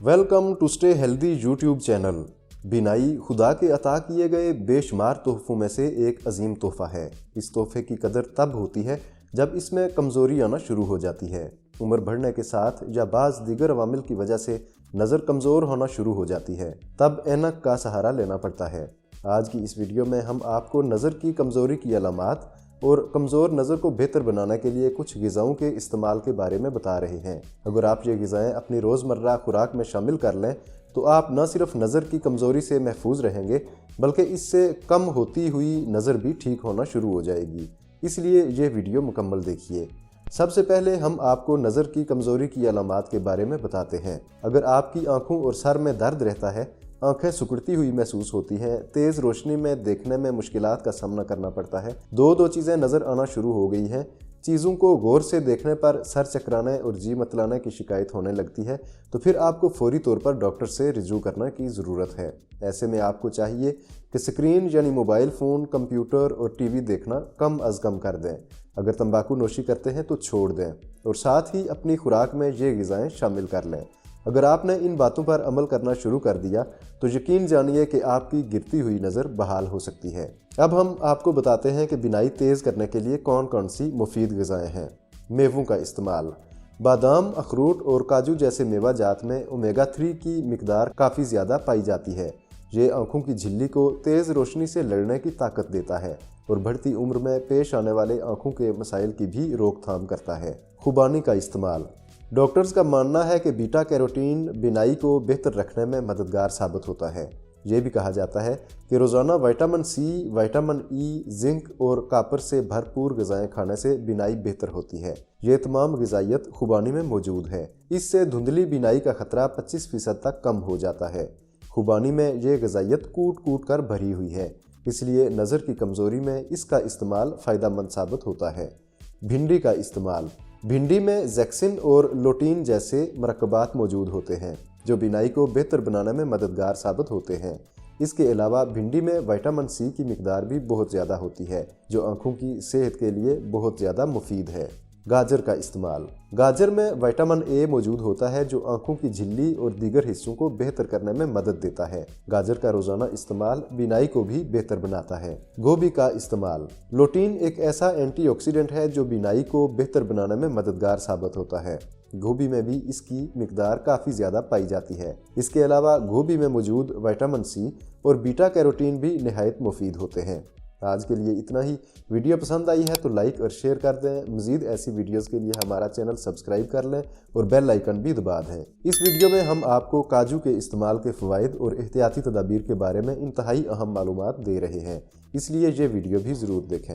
Welcome to Stay Healthy YouTube channel. बीनाई खुदा के अता किए गए बेशुमार तोहफ़ों में से एक अजीम तोहफ़ा है। इस तोहफ़े की कदर तब होती है जब इसमें कमज़ोरी आना शुरू हो जाती है। उम्र बढ़ने के साथ या बाज़ दीगर अवामिल की वजह से नज़र कमज़ोर होना शुरू हो जाती है, तब ऐनक का सहारा लेना पड़ता है। आज की इस वीडियो में हम आपको नज़र की कमज़ोरी की अलामात और कमज़ोर नज़र को बेहतर बनाने के लिए कुछ ग़िज़ाओं के इस्तेमाल के बारे में बता रहे हैं। अगर आप ये ग़िज़ाएँ अपनी रोज़मर्रा खुराक में शामिल कर लें तो आप न सिर्फ नज़र की कमज़ोरी से महफूज रहेंगे बल्कि इससे कम होती हुई नज़र भी ठीक होना शुरू हो जाएगी। इसलिए ये वीडियो मुकम्मल देखिए। सबसे पहले हम आपको नज़र की कमज़ोरी की अलामात के बारे में बताते हैं। अगर आपकी आँखों और सर में दर्द रहता है, आंखें सिकुड़ती हुई महसूस होती हैं, तेज़ रोशनी में देखने में मुश्किलात का सामना करना पड़ता है, दो चीज़ें नज़र आना शुरू हो गई हैं, चीज़ों को गौर से देखने पर सर चकराने और जी मतलाने की शिकायत होने लगती है, तो फिर आपको फौरी तौर पर डॉक्टर से रिजू करने की ज़रूरत है। ऐसे में आपको चाहिए कि स्क्रीन यानी मोबाइल फ़ोन, कंप्यूटर और टीवी देखना कम अज़ कम कर दें। अगर तंबाकू नोशी करते हैं तो छोड़ दें और साथ ही अपनी खुराक में ये ग़िज़ाएँ शामिल कर लें। अगर आपने इन बातों पर अमल करना शुरू कर दिया तो यकीन जानिए कि आपकी गिरती हुई नज़र बहाल हो सकती है। अब हम आपको बताते हैं कि बीनाई तेज़ करने के लिए कौन कौन सी मुफीद ग़िज़ाएँ हैं। मेवों का इस्तेमाल। बादाम, अखरोट और काजू जैसे मेवा जात में ओमेगा 3 की मिकदार काफ़ी ज़्यादा पाई जाती है। ये आँखों की झिल्ली को तेज़ रोशनी से लड़ने की ताकत देता है और बढ़ती उम्र में पेश आने वाले आँखों के मसाइल की भी रोकथाम करता है। खुबानी का इस्तेमाल। डॉक्टर्स का मानना है कि बीटा कैरोटीन बीनाई को बेहतर रखने में मददगार साबित होता है। ये भी कहा जाता है कि रोज़ाना vitamin C, vitamin E, zinc और कॉपर से भरपूर ग़िज़ाएँ खाने से बीनाई बेहतर होती है। ये तमाम ग़िज़ाइयत खुबानी में मौजूद है। इससे धुंधली बीनाई का ख़तरा 25% तक कम हो जाता है। खुबानी में ये ग़िज़ाइयत कूट कूट कर भरी हुई है, इसलिए नज़र की कमज़ोरी में इसका इस्तेमाल फ़ायदेमंद साबित होता है। भिंडी का इस्तेमाल। भिंडी में ज़ैक्सिन और लोटीन जैसे मरकबात मौजूद होते हैं जो बीनाई को बेहतर बनाने में मददगार साबित होते हैं। इसके अलावा भिंडी में विटामिन सी की मिकदार भी बहुत ज़्यादा होती है जो आँखों की सेहत के लिए बहुत ज़्यादा मुफीद है। गाजर का इस्तेमाल। गाजर में विटामिन ए मौजूद होता है जो आँखों की झिल्ली और दीगर हिस्सों को बेहतर करने में मदद देता है। गाजर का रोज़ाना इस्तेमाल बीनाई को भी बेहतर बनाता है। गोभी का इस्तेमाल। लोटीन एक ऐसा एंटीऑक्सीडेंट है जो बीनाई को बेहतर बनाने में मददगार साबित होता है। गोभी में भी इसकी मिकदार काफ़ी ज़्यादा पाई जाती है। इसके अलावा गोभी में मौजूद विटामिन सी और बीटा कैरोटीन भी निहायत मुफीद होते हैं। आज के लिए इतना ही। वीडियो पसंद आई है तो लाइक और शेयर कर दें। मज़ीद ऐसी वीडियोस के लिए हमारा चैनल सब्सक्राइब कर लें और बेल आइकन भी दबा दें। इस वीडियो में हम आपको काजू के इस्तेमाल के फ़वाइद और एहतियाती तदाबीर के बारे में इंतहाई अहम मालूमात दे रहे हैं, इसलिए ये वीडियो भी ज़रूर देखें।